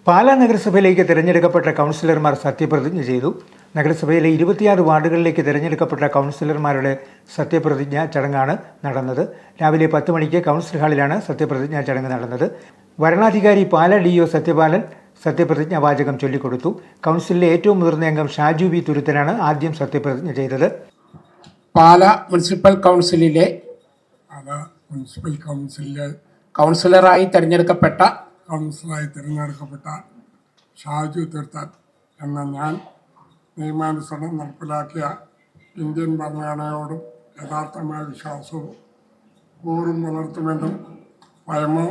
പാലാ നഗരസഭയിലേക്ക് തിരഞ്ഞെടുക്കപ്പെട്ട കൗൺസിലർമാർ സത്യപ്രതിജ്ഞ ചെയ്തു. നഗരസഭയിലെ 26 വാർഡുകളിലേക്ക് തിരഞ്ഞെടുക്കപ്പെട്ട കൗൺസിലർമാരുടെ സത്യപ്രതിജ്ഞാ ചടങ്ങാണ് നടന്നത്. രാവിലെ 10 മണിക്ക് കൗൺസിൽ ഹാളിലാണ് സത്യപ്രതിജ്ഞാ ചടങ്ങ് നടന്നത്. വരണാധികാരി പാലാ DO സത്യപാലൻ സത്യപ്രതിജ്ഞാ വാചകം ചൊല്ലിക്കൊടുത്തു. കൗൺസിലിലെ ഏറ്റവും മുതിർന്ന അംഗം ഷാജു വി തുരുത്തനാണ് ആദ്യം സത്യപ്രതിജ്ഞ ചെയ്തത്. പാലാ മുനിസിപ്പൽ കൗൺസിലിലെ കൗൺസിലറായി തിരഞ്ഞെടുക്കപ്പെട്ട ഷാജു തുരുത്തൻ എന്ന ഞാൻ നിയമാനുസരണം നടപ്പിലാക്കിയ ഇന്ത്യൻ ഭരണഘടനയോടും യഥാർത്ഥമായ വിശ്വാസവും കൂറും പുലർത്തുമെന്നും ഭയമോ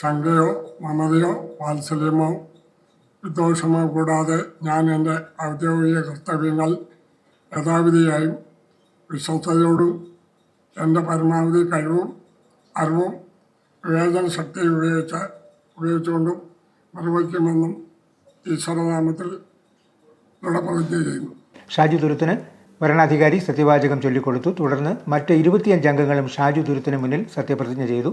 ശങ്കയോ മമതയോ വാത്സല്യമോ വിദ്വേഷമോ കൂടാതെ ഞാൻ എൻ്റെ ഔദ്യോഗിക കർത്തവ്യങ്ങൾ യഥാവിധിയായും വിശ്വസ്തയോടും എൻ്റെ പരമാവധി കഴിവും അറിവും വിവേചന ശക്തി ഉപയോഗിച്ചുകൊണ്ടും നിർവഹിക്കുമെന്നും ഈശ്വരനാമത്തിൽ ദൃഢപ്രതിജ്ഞ ചെയ്യുന്നു. ഷാജു തുരുത്തിന് വരണാധികാരി സത്യവാചകം ചൊല്ലിക്കൊടുത്തു. തുടർന്ന് മറ്റ് 25 അംഗങ്ങളും ഷാജു തുരുത്തിന് മുന്നിൽ സത്യപ്രതിജ്ഞ ചെയ്തു.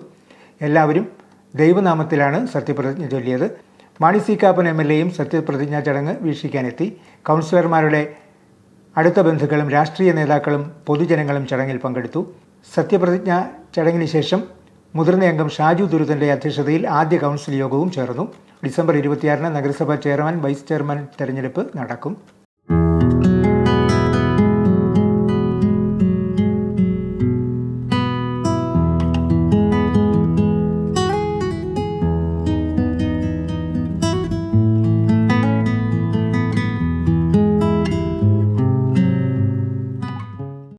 എല്ലാവരും ദൈവനാമത്തിലാണ് സത്യപ്രതിജ്ഞ ചൊല്ലിയത്. മാണി സി കാപ്പൻ MLAയും സത്യപ്രതിജ്ഞാ ചടങ്ങ് വീക്ഷിക്കാനെത്തി. കൗൺസിലർമാരുടെ അടുത്ത ബന്ധുക്കളും രാഷ്ട്രീയ നേതാക്കളും പൊതുജനങ്ങളും ചടങ്ങിൽ പങ്കെടുത്തു. സത്യപ്രതിജ്ഞാ ചടങ്ങിന് ശേഷം മുതിർന്ന അംഗം ഷാജു തുരുത്തൻ്റെ അധ്യക്ഷതയിൽ ആദ്യ കൗൺസിൽ യോഗവും ചേർന്നു. ഡിസംബർ 26 നഗരസഭാ ചെയർമാൻ വൈസ് ചെയർമാൻ തെരഞ്ഞെടുപ്പ് നടക്കും.